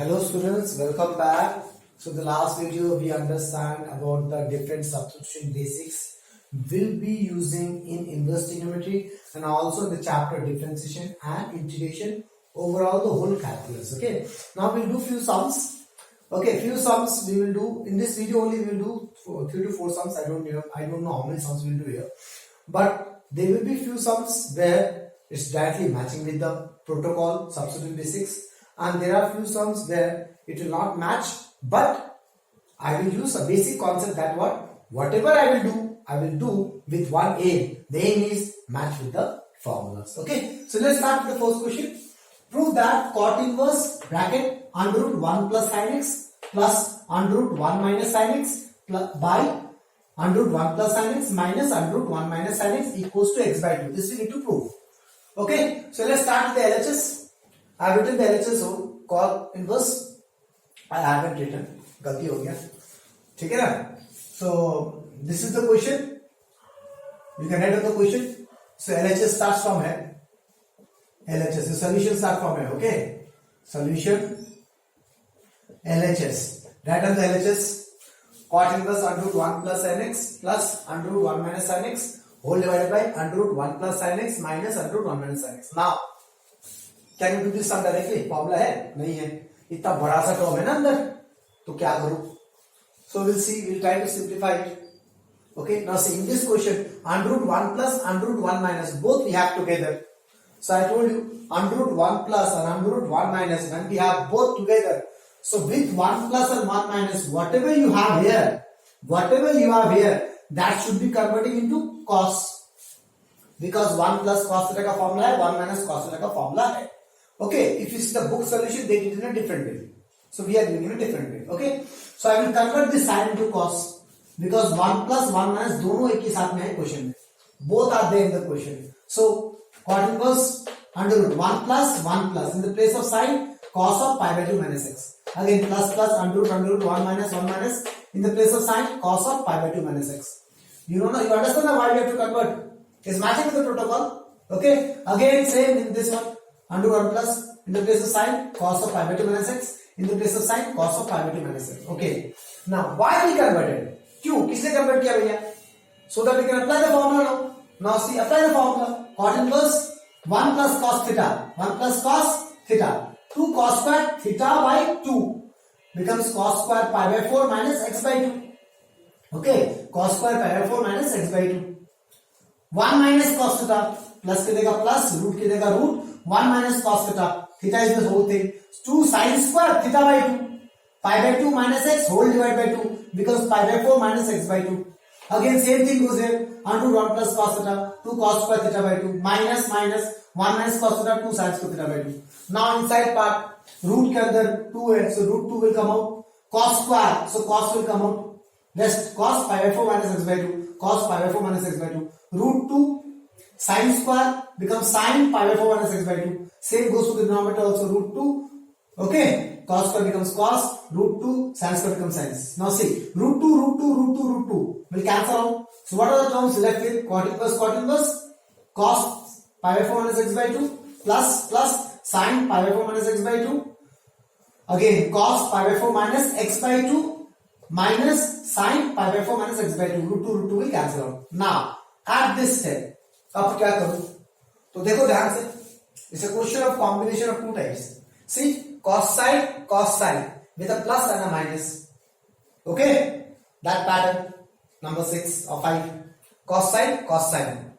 Hello students, welcome back. So the last video we understand about the different substitution basics will be using in inverse trigonometry and also the chapter differentiation and integration, overall the whole calculus. Okay, now we'll do few sums. Okay, few sums we will do in this video. Only we will do 3 to 4 sums. I don't know how many sums we will do here, but there will be few sums where it's directly matching with the protocol substitution basics, and there are few sums where it will not match, but I will use a basic concept that whatever I will do with one aim. The aim is match with the formulas. Okay, so let's start with the first question. Prove that cot inverse bracket under root 1 plus sin x plus under root 1 minus sin x by under root 1 plus sin x minus under root 1 minus sin x equals to x by 2. This we need to prove. Okay, so let's start with the LHS. I have written the LHS. So cot inverse I haven't written, गलती हो गया, ठीक है ना? So this is the question. You can write down the question. So LHS starts from here. LHS, the solution starts from here. Okay, solution LHS. Write down the LHS. Cot inverse under root 1 plus sin x plus under root 1 minus sin x whole divided by under root 1 plus sin x minus under root 1 minus sin x. Now can you do this sum directly? Formula है? नहीं है. इतना बड़ा सा term है ना अंदर, तो क्या करूं? So we'll see, we'll try to simplify it. Okay, now see in this question, under root 1 plus under root 1 minus both we have together. So I told you under root 1 plus and under root 1 minus, when we have both together, so with 1 plus and 1 minus, whatever you have here, that should be converting into cos, because 1 plus cos theta का formula है, 1 minus cos theta का formula है. Okay, if you see the book solution, they did it in a different way. So we are doing in a different way. Okay, so I will convert this sin into cos, because 1 plus 1 minus दोनों एक ही साथ में है question में. Both are there in the question. So cot inverse under root 1 plus in the place of sin cos of pi by 2 minus x. Again plus under root 1 minus in the place of sin cos of pi by 2 minus x. You understand why we have to convert? It's matching with the protocol. Okay, again same in this one. Under 1 plus in the place of sin cos of pi by 2 minus x in the place of sin cos of pi by 2 minus x. Okay, now why we converted? क्यों किसने convert किया भैया? So that we can apply the formula now. Now see, apply the formula. Cot inverse 1 plus cos theta 2 cos square theta by 2 becomes cos square pi by 4 minus x by 2. Okay, cos square pi by 4 minus x by 2. 1 minus cos theta plus के देगा plus, root के देगा root, 1 minus cos theta, theta is the whole thing, 2 sin square theta by 2, pi by 2 minus x whole divided by 2 becomes pi by 4 minus x by 2. Again same thing goes here, under 1 plus cos theta 2 cos square theta by 2 minus 1 minus cos theta 2 sin square theta by 2. Now inside part root के अंदर 2 है, so root 2 will come out, cos square, so cos will come out, rest cos pi by 4 minus x by 2, cos pi by 4 minus x by 2, root 2 sin square becomes sin pi by 4 minus x by 2. Same goes to the denominator also, root 2. Okay, cos square becomes cos, root 2, sin square becomes sin. Now see, root 2 will cancel out. So what are the terms left with? Cot inverse, cos pi by 4 minus x by 2 plus sin pi by 4 minus x by 2. Again, cos pi by 4 minus x by 2 minus sin pi by 4 minus x by 2. Root 2 will cancel out. Now, at this step, अब क्या करूं? तो देखो ध्यान से, it's a question of combination of two types. See, cos sine with a plus and a minus. Okay, that pattern number 6 or 5. Cos sine.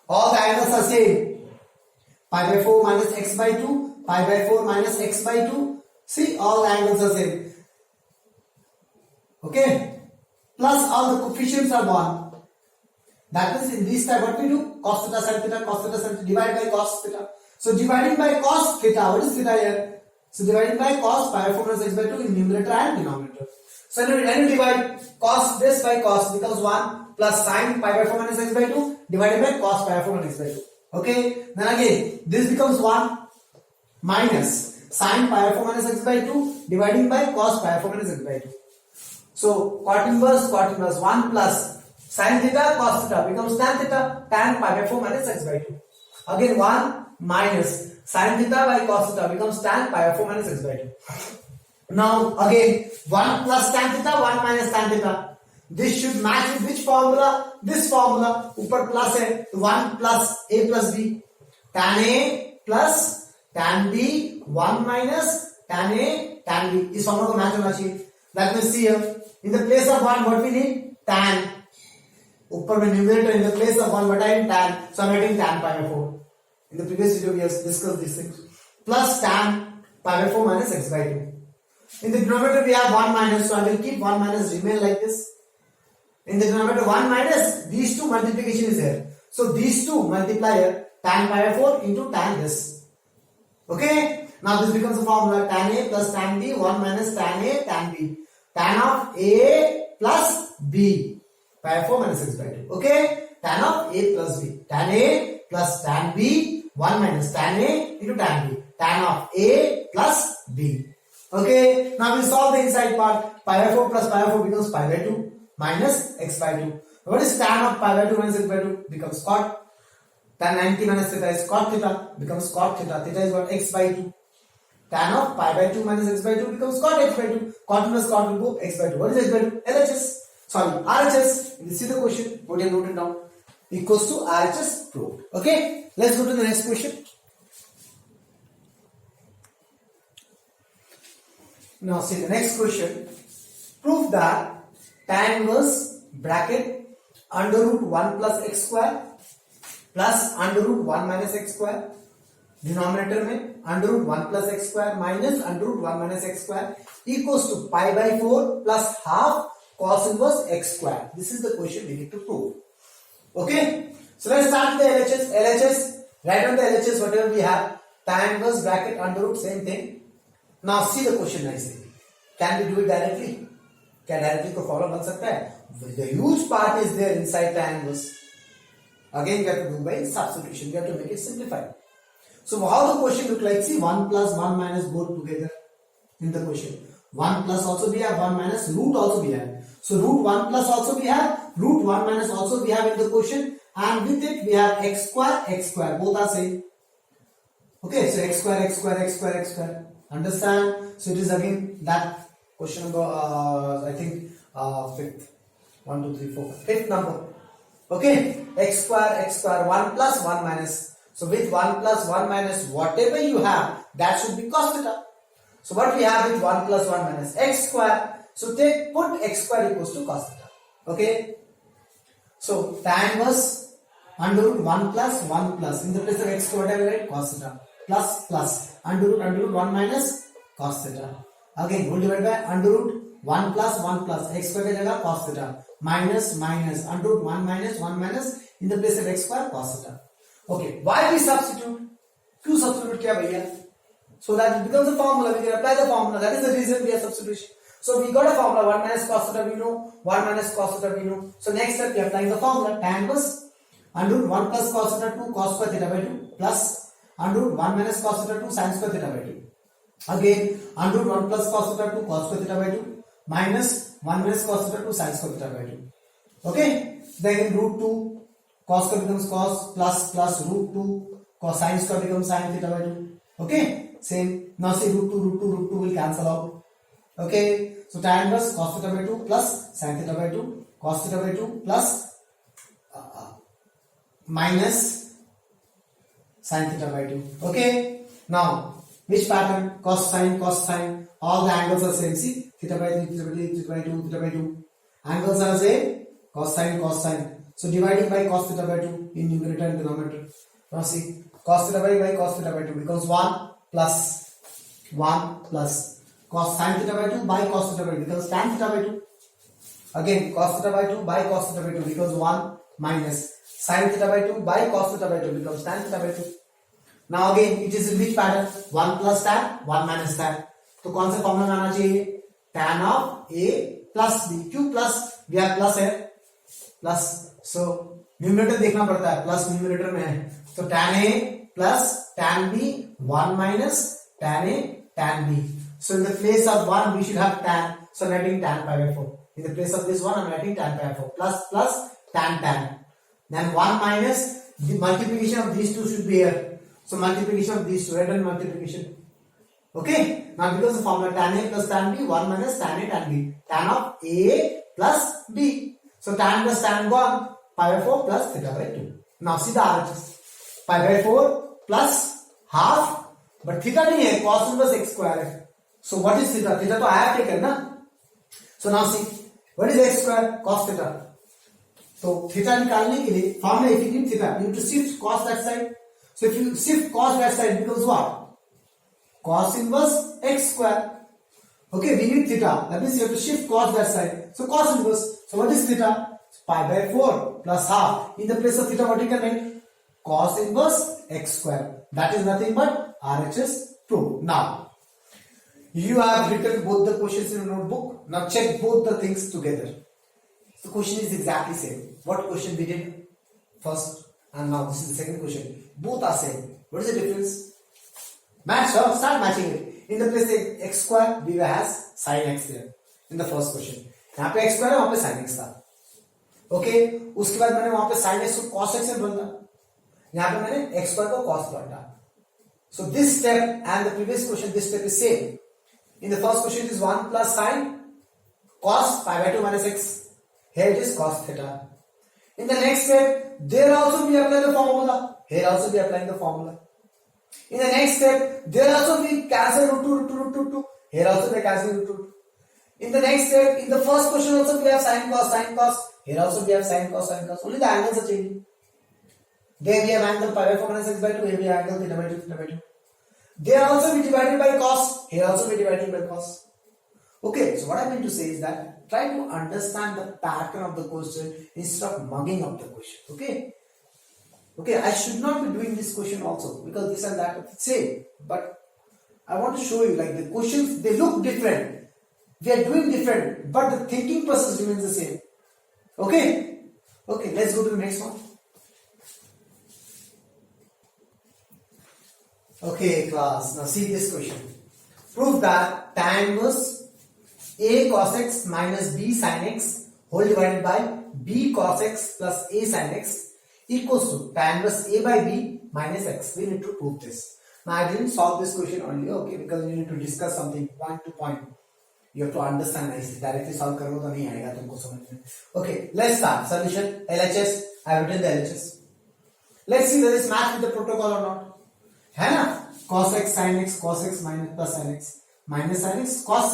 All the angles are same. Pi by 4 minus x by 2, pi by 4 minus x by 2. See, all the angles are same. Okay, plus all the coefficients are 1. That means in this type what we do? Cos theta sin theta, divide by cos theta. So dividing by cos theta, what is theta here? So dividing by cos pi by 4 minus x by 2 in numerator and denominator. So when you divide cos this by cos becomes 1 plus sin pi by 4 minus x by 2 divided by cos pi by 4 minus x by 2. Okay, then again this becomes 1 minus sin pi by 4 minus x by 2 dividing by cos pi by 4 minus x by 2. So cot inverse 1 plus sin theta cos theta becomes tan pi by 4 minus x by 2. Again 1 minus sin theta by cos theta becomes tan pi by 4 minus x by 2. Now again 1 plus tan theta, 1 minus tan theta. This should match with which formula? This formula. ऊपर plus है 1 plus a plus b. Tan a plus tan b 1 minus tan a tan b. इस formula को match होना चाहिए. Let me see here. In the place of 1 what we need? Tan. ऊपर में numerator in the place of 1 what I need? Tan. So I'm writing tan pi by 4. In the previous video we have discussed these things. Plus tan pi by 4 minus x by 2. In the denominator we have 1 minus, so I will keep 1 minus remain like this. In the denominator 1 minus, these two multiplication is here. So these two multiply here, tan pi by 4 into tan this. Okay? Now this becomes a formula tan A plus tan B, 1 minus tan A tan B. Tan of A plus B pi by 4 minus x by 2. Okay? Tan of A plus B. Tan A plus tan B, 1 minus tan A into tan B. Tan of A plus B. Okay, now we solve the inside part. Pi by 4 plus pi by 4 becomes pi by 2 minus x by 2. What is tan of pi by 2 minus x by 2? Becomes cot. Tan 90 minus theta is cot theta. Becomes cot theta. Theta is what? X by 2. Tan of pi by 2 minus x by 2 becomes cot x by 2. Cot minus cot will go x by 2. What is x by 2? LHS. Sorry, RHS. This is the question. Put and note it down. Equals to RHS proved. Okay, let's go to the next question. Now see the next question. Prove that tan inverse bracket under root 1 plus x square plus under root 1 minus x square, denominator में under root 1 plus x square minus under root 1 minus x square equals to pi by 4 plus half cos inverse x square. This is the question we need to prove. Okay, so let's start with the LHS. LHS, write on the LHS whatever we have. Tan inverse bracket under root, same thing. Now see the question nicely. Can we do it directly? Can directly को follow बन सकता है? The huge part is there inside tan inverse. Again, we have to do by substitution. We have to make it simplified. So how the question look like? See, 1 plus 1 minus both together in the question. 1 plus also we have, 1 minus root also we have. So root 1 plus also we have, root 1 minus also we have in the question, and with it we have x square. Both are same. Okay, so x square, x square, x square, x square. Understand? So it is again that question number, I think fifth. 1, 2, 3, 4, fifth number. Okay, x square, 1 plus 1 minus. So with 1 plus 1 minus, whatever you have, that should be cos theta. So what we have is 1 plus 1 minus x square. So put x square equals to cos theta. Okay. So tan inverse under root 1 plus 1 plus. In the place of x square, what I will write? Cos theta. Plus under root 1 minus cos theta. Again, whole divided by under root 1 plus 1 plus x square की जगह cos theta minus under root 1 minus in the place of x square cos theta. Okay, why we substitute? क्यों substitute किया भैया? So that it becomes a formula. We can apply the formula. That is the reason we have substitution. So we got a formula 1 minus cos theta we know, 1 minus cos theta we know. So next step we are applying the formula tan inverse under root 1 plus cos theta 2 cos square theta by 2 plus under root 1 minus cos theta 2 sin square theta by 2. Again, under root 1 plus cos theta 2 cos square theta by 2 minus 1 minus cos theta 2 sin square theta by 2. Okay, then root 2 cos square becomes cos plus root 2 cos sin square becomes sin theta by 2. Okay, same. Now see root 2 will cancel out. Okay, so tan inverse cos theta by 2 plus sin theta by 2 cos theta by 2 plus minus sin theta by 2. Okay, now which pattern? Cos sine, all the angles are same. See, theta by 3, theta by 2, theta by 2. Angles are same. Cos sine. So dividing by cos theta by 2 in numerator and denominator. Now see, cos theta by cos theta by 2 becomes 1 plus cos sin theta by 2 by cos theta by 2 becomes tan theta by 2. Again, cos theta by 2 by cos theta by 2 becomes 1 minus sin theta by 2 by cos theta by 2 becomes tan theta by 2. Now again, it is in which pattern? 1 plus tan, 1 minus tan. तो कौन सा formula आना चाहिए? tan of a plus b. क्यों plus? we have plus है, plus. so numerator देखना पड़ता है, प्लस न्यूमरेटर में है. तो tan a plus tan b 1 minus tan a tan b. So in the place of 1 we should have tan. So I'm writing tan pi by 4. In the place of this one I'm writing tan pi by 4 plus tan. Then 1 minus the multiplication of these two should be here. So multiplication of these two, write down multiplication. Okay, now because the formula tan A plus tan B, 1 minus tan A tan B. Tan of A plus B. So tan plus tan gone, pi by 4 plus theta by 2. Now see the RHS. Pi by 4 plus half, but theta nahi hai, cos inverse x square hai. So what is theta? Theta to I have taken na. So now see, what is x square? Cos theta. So theta निकालने के लिए formula, if you give theta, you need to shift cos that side. So if you shift cos that side, it becomes what? Cos inverse x square. Okay, we need theta. That means you have to shift cos that side. So cos inverse. So what is theta? Pi by 4 plus half. In the place of theta, what you can write? Cos inverse x square. That is nothing but RHS proved. Now, you have written both the questions in your notebook. Now check both the things together. The question is exactly same. What question we did first and now this is the second question. Both are same. What is the difference? Match, huh? Start matching it. In the place of x square, we has sin x there. In the first question. यहाँ पे x square है, वहाँ पे sin x था. Okay. उसके बाद मैंने वहाँ पे sin x को cos x में बदला. यहाँ पे मैंने x square को cos बदला. So this step and the previous question, this step is same. In the first question it is 1 plus sin cos pi by 2 minus x. Here it is cos theta. In the next step, there also we apply the formula. Here also we applying the formula. In the next step, there also we cancel root 2. Here also we cancel root 2. In the next step, in the first question also we have sin cos. Here also we have sin cos. Only the angles are changing. There we have angle pi by 4 minus x by 2. Here we have angle theta by 2. There also we divided by cos. Here also we dividing by cos. Okay, so what I mean to say is that try to understand the pattern of the question instead of mugging up the question. Okay, I should not be doing this question also because this and that are same. But I want to show you like the questions, they look different. We are doing different, but the thinking process remains the same. Okay, let's go to the next one. Okay, class. Now see this question. Prove that tan inverse a cos x minus b sin x whole divided by b cos x plus a sin x equals to tan inverse a by b minus x. We need to prove this. Now I didn't solve this question earlier, okay, because we need to discuss something point to point. You have to understand nicely. Directly solve करोगे तो नहीं आएगा तुमको समझ में. Okay, let's start. Solution LHS. I have written the LHS. Let's see whether this match with the protocol or not. है ना? Cos x sin x cos x minus plus sin x minus sin x cos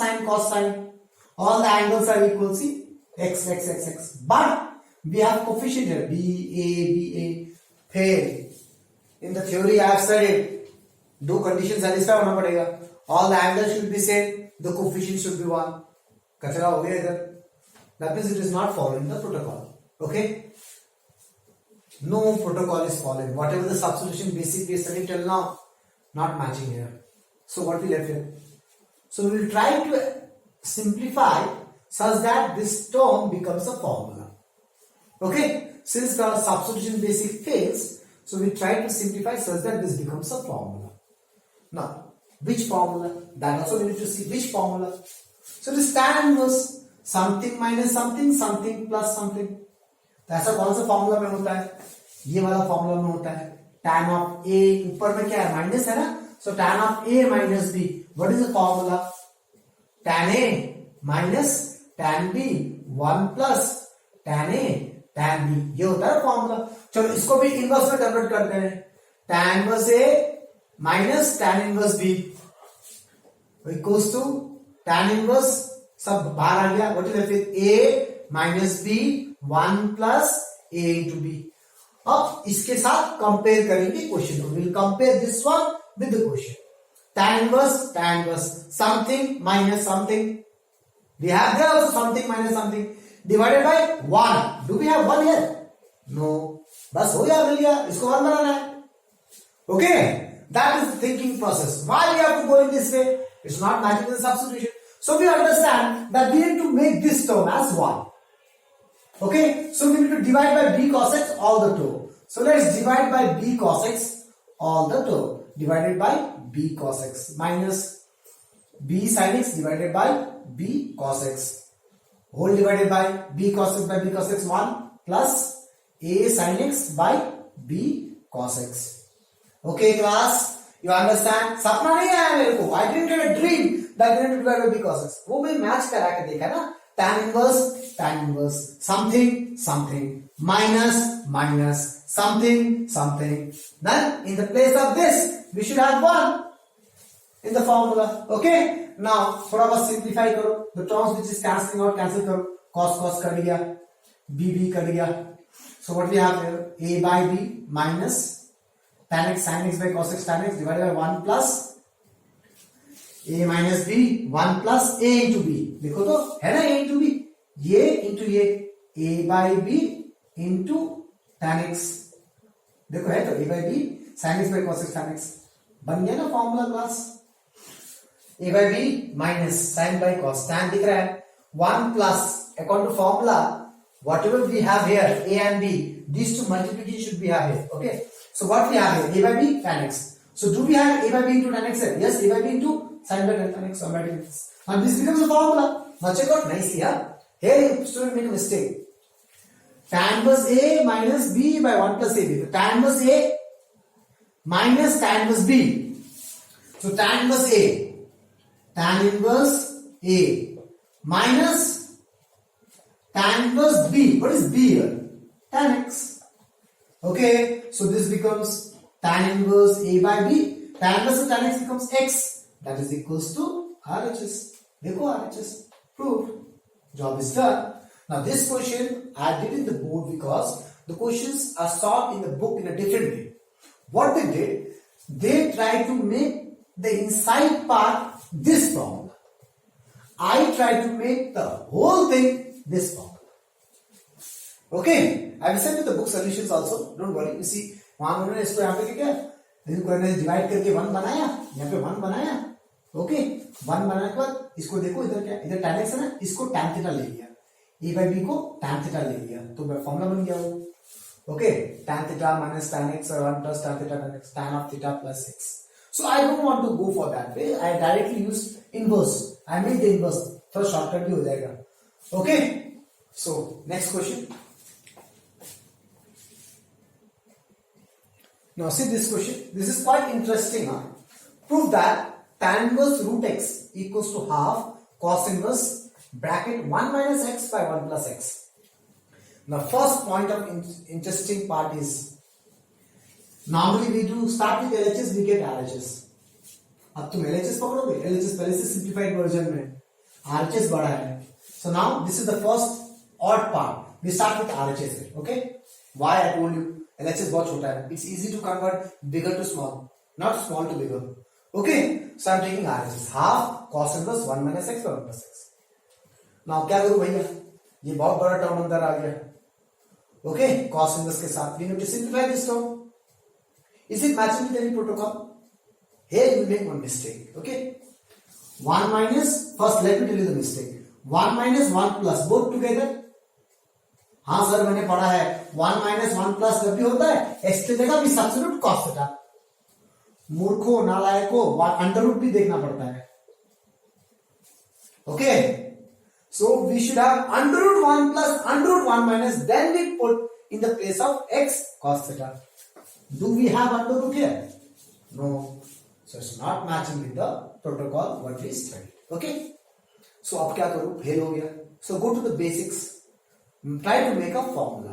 sin. All the angles are equal. See x. But we have coefficient here ba. Fail. In the theory I have studied. दो conditions satisfy होना पड़ेगा. All the angles should be same. The coefficient should be 1. कचरा हो गया इधर. That means it is not following the protocol. Okay. No protocol is following. Whatever the substitution basic we studied till now, not matching here. So what we left here? So we will try to simplify such that this term becomes a formula. Okay. Since the substitution basic fails, so we try to simplify such that this becomes a formula. Now, which formula? That also we need to see which formula. So this tan inverse something minus something plus something. तो ऐसा कौन सा formula में होता है? ये वाला formula में होता है. tan of a ऊपर में क्या है? माइनस है ना. So tan of a minus b. What is the formula? Tan a minus tan b 1 plus tan a tan b. ये होता है फॉर्मूला. चलो इसको भी इनवर्स में कन्वर्ट करते हैं. tan inverse a minus tan inverse b equals to tan inverse सब बाहर आ गया. What is left with a minus b 1 plus a into b. अब इसके साथ कंपेयर करेंगे क्वेश्चन को. Will compare this one with the question. tan inverse something minus something. We have there also something minus something divided by 1. Do we have 1 here? No. बस हो गया, मिल गया. इसको 1 बनाना है. Okay, that is the thinking process. Why we have to go in this way? It's not matching with the substitution. So we understand that we need to make this term as 1. Okay, so we need to divide by b cos x all the term. So let's divide by b cos x all the term. Divided by b cos x minus b sin x divided by b cos x whole divided by b cos x by b cos x 1 plus a sin x by b cos x. Okay class, You understand? सपना नहीं आया मेरे को. I didn't get a dream that going to divide by b cos x. वो मैं match करा के देखा ना. Tan inverse, something, minus, something. Then in the place of this, we should have 1 in the formula. Okay? Now थोड़ा बहुत simplify करो. The terms which is cancelling out, cancel करो. Cos कट गया, b कट गया. So what we have here? A by b minus tan x sin x by cos x tan x divided by 1 plus a minus b 1 plus a into b. देखो तो है ना a into b, ये into ये a by b into tan x. देखो है तो a by b sin x by cos x tan x बन गया ना formula class. a by b minus sin by cos tan दिख रहा है. 1 plus according to formula whatever we have here a and b, these two multiplication should be have here. Okay, so what we have here a by b tan x. So do we have a by b into tan x here? Yes, a by b into sin by tan x. So I'm writing this and this becomes a formula. Now check out nicely. Here you student made a mistake. Tan inverse a minus b by 1 plus ab. So tan inverse a minus tan inverse b. So tan inverse a minus tan inverse b. What is b here? Tan x. Okay, so this becomes tan inverse a by b. Tan inverse of tan x becomes x. That is equals to RHS. देखो RHS proved. Job is done. Now this question I did in the board because the questions are solved in the book in a different way. What they did, they tried to make the inside part this formula. I tried to make the whole thing this formula. Okay, I will send you the book solutions also. Don't worry. You see, वहां उन्होंने इसको यहाँ पे क्या divide करके 1 बनाया, यहाँ पे 1 बनाया. ओके, 1 बनाने के बाद इसको देखो इधर क्या, इधर tan x है ना, इसको tan थीटा ले लिया, a by b को tan थीटा ले लिया, तो फॉर्मूला बन गया वो. Okay, tan theta minus tan x और 1 plus tan theta tan x, tan of theta plus x. So I don't want to go for that way. I directly use inverse. I made the inverse. थोड़ा shortcut भी हो जाएगा. Okay, so next question. Now see this question. This is quite interesting. Prove that tan inverse root x equals to half cos inverse bracket 1 minus x by 1 plus x. Now first point of interesting part is normally we do start with LHS, we get RHS. अब तुम LHS पकड़ोगे, LHS पहले से simplified version में, RHS बड़ा है. So now this is the first odd part. We start with RHS. Okay? Why I told you LHS बहुत छोटा है. It's easy to convert bigger to small, not small to bigger. Okay, so I'm taking RHS half cos inverse 1 minus x by 1 plus x. Now क्या करूँ भैया? ये बहुत बड़ा term अंदर आ गया. Okay, cos inverse के साथ we need to simplify this term. Is it matching with any protocol? Here you will make one mistake. Okay, 1 minus, first let me tell you the mistake. 1 minus 1 plus both together. हाँ sir मैंने पढ़ा है 1 minus 1 plus जब भी होता है x की जगह भी सब्स्टिट्यूट cos थीटा. मूर्खों नालायकों अंडर रूट भी देखना पड़ता है. Okay, so we should have under root 1 plus under root 1 minus, then we put in the place of x cos theta. Do we have under root here? No, so it's not matching with the protocol what we studied. Okay, so अब क्या करूं, fail हो गया. So go to the basics, try to make a formula.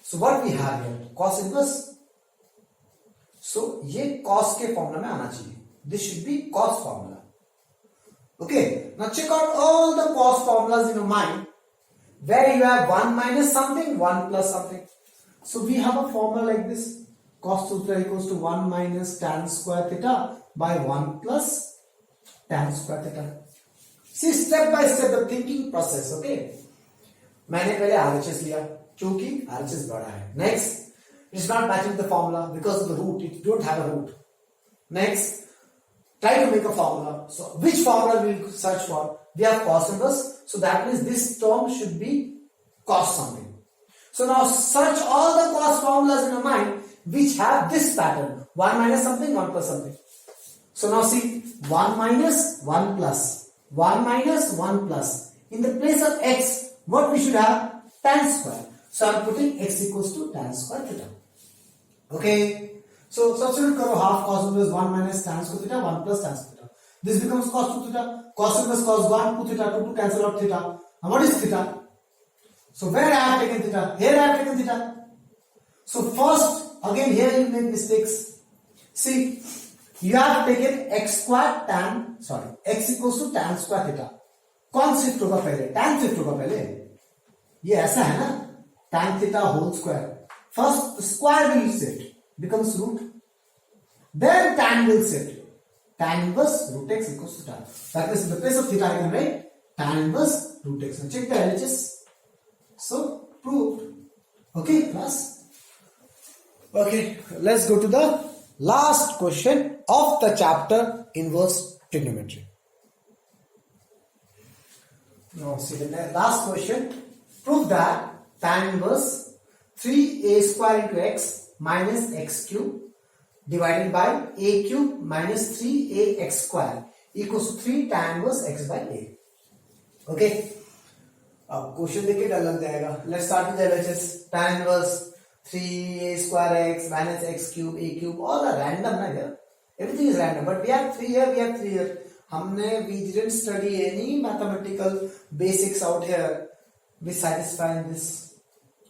So what we have here, cos inverse. So ये cos के formula में आना चाहिए. This should be cos formula. Okay, now check out all the cos formulas in your mind where you have 1 minus something, 1 plus something. So we have a formula like this. Cos theta equals to 1 minus tan square theta by 1 plus tan square theta. See step by step the thinking process. Okay, मैंने पहले RHS लिया क्योंकि RHS बड़ा है. Next, it's not matching the formula because of the root. It don't have a root. Next, try to make a formula. So which formula we will search for? We have cos inverse. So that means this term should be cos something. So now search all the cos formulas in your mind which have this pattern. 1 minus something, 1 plus something. So now see, 1 minus 1 plus. 1 minus 1 plus. In the place of x, what we should have? Tan square. So I'm putting x equals to tan square theta. Okay. So substitute karo half cos inverse 1 minus tan square theta 1 plus tan square theta. This becomes cos 2 theta. Cos inverse cos 1 2 theta 2 to cancel out theta. Now what is theta? So where I have taken theta? Here I have taken theta. So first again here you make mistakes. See, you have taken x equals to tan square theta. कौन shift होगा पहले? tan shift होगा पहले. ये ऐसा है ना, tan theta whole square. First square will shift, becomes root. Then tan will shift. Tan inverse root x equals to tan. That means in the place of theta I can write tan inverse root x. Now check the LHS. So proved. Okay, class. Okay, let's go to the last question of the chapter inverse trigonometry. Now see the last question. Prove that tan inverse 3a square into x minus x cube divided by a cube minus 3ax square equals to 3 tan inverse x by a. Okay. अब question देखिए डर लग जाएगा. Let's start with the LHS. Tan inverse 3a square x minus x cube a cube, all are random ना here. Everything is random, but we have 3 here, we have 3 here. we didn't study any mathematical basics out here which satisfy this.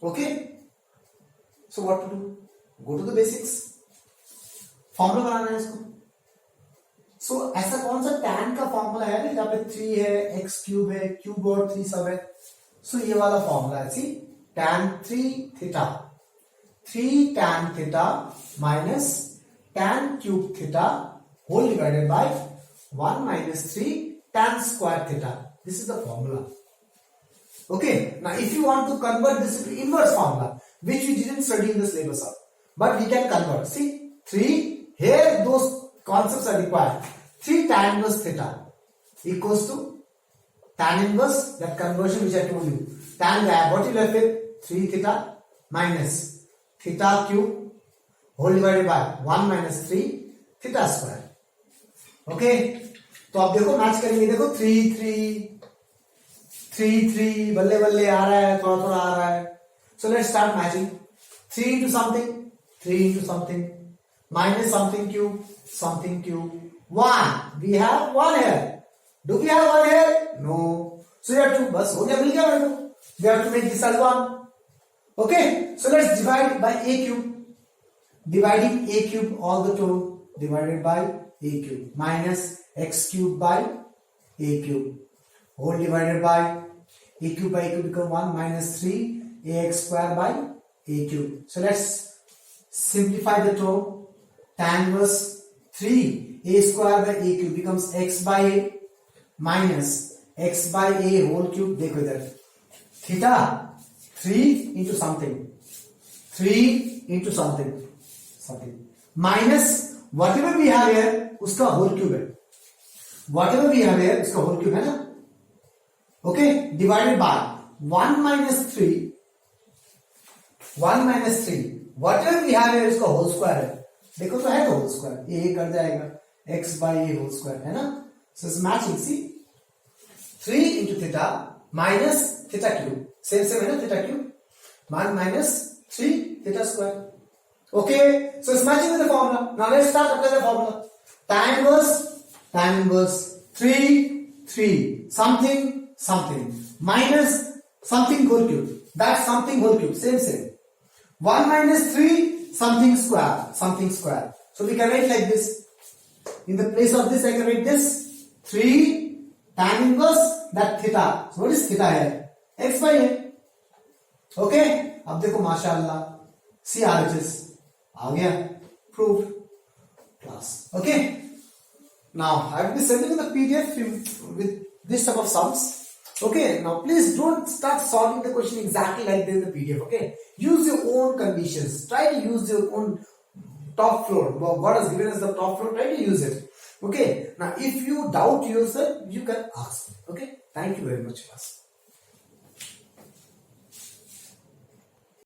Okay. So what to do? Go to the basics. Formula बनाना है इसको. सो ऐसा कौन सा tan का formula है जहाँ पे 3 है, x क्यूब है, क्यूब और 3 सब है. सो ये वाला फॉर्मूला है. सी tan 3 theta 3 tan theta minus tan cube theta whole divided by 1 minus 3 tan square theta. This is the formula. Okay. Now if you want to convert this into inverse formula, which we didn't study in the syllabus, but we can convert. See, 3 here those concepts are required. 3 tan inverse theta equals to tan inverse, that conversion which I told you. Tan what you left with 3 theta minus theta cube whole divided by 1 minus 3 theta square. Okay. तो अब देखो match करेंगे. देखो 3 3 3 3 बल्ले बल्ले आ रहा है, थोड़ा थोड़ा आ रहा है. So let's start matching. 3 into something, 3 into something, minus something cube, 1. We have 1 here. Do we have 1 here? No. So you have to, बस हो गया, मिल गया मेरे को. We have to make this as 1. Okay. So let's divide by a cube. Dividing a cube all the time divided by a cube minus x cube by a cube whole divided by a cube become 1 minus 3 ax square by a cube. So let's simplify the term. Tan inverse 3 a square by a cube becomes x by a minus x by a whole cube. देखो इधर theta 3 into something, 3 into something minus whatever we have here उसका whole cube है. Whatever we have here उसका whole cube है ना. Okay. Divided by 1 minus 3 whatever we have here उसका whole square है. देखो तो है तो whole square, ये कट जाएगा x by a whole square है ना. So it's matching. See, 3 into theta minus theta cube, same है ना, theta cube 1 minus 3 theta square. Okay, so it's matching with the formula. Now let's start apply the formula. Tan inverse 3 something minus something whole cube. That's something whole cube. Same. 1 minus 3 something square. So we can write like this. In the place of this I can write this 3 tan inverse that theta. So what is theta here? X by a. Okay. अब देखो माशाअल्लाह सी RHS आ गया. Proved. Class. Okay. Now I will be sending you the PDF with this type of sums. Okay. Now please don't start solving the question exactly like this in the PDF. Okay. Use your own conditions. Try to use your own top floor. God has given us the top floor. Try to use it. Okay. Now if you doubt yourself, you can ask me. Okay. Thank you very much, class.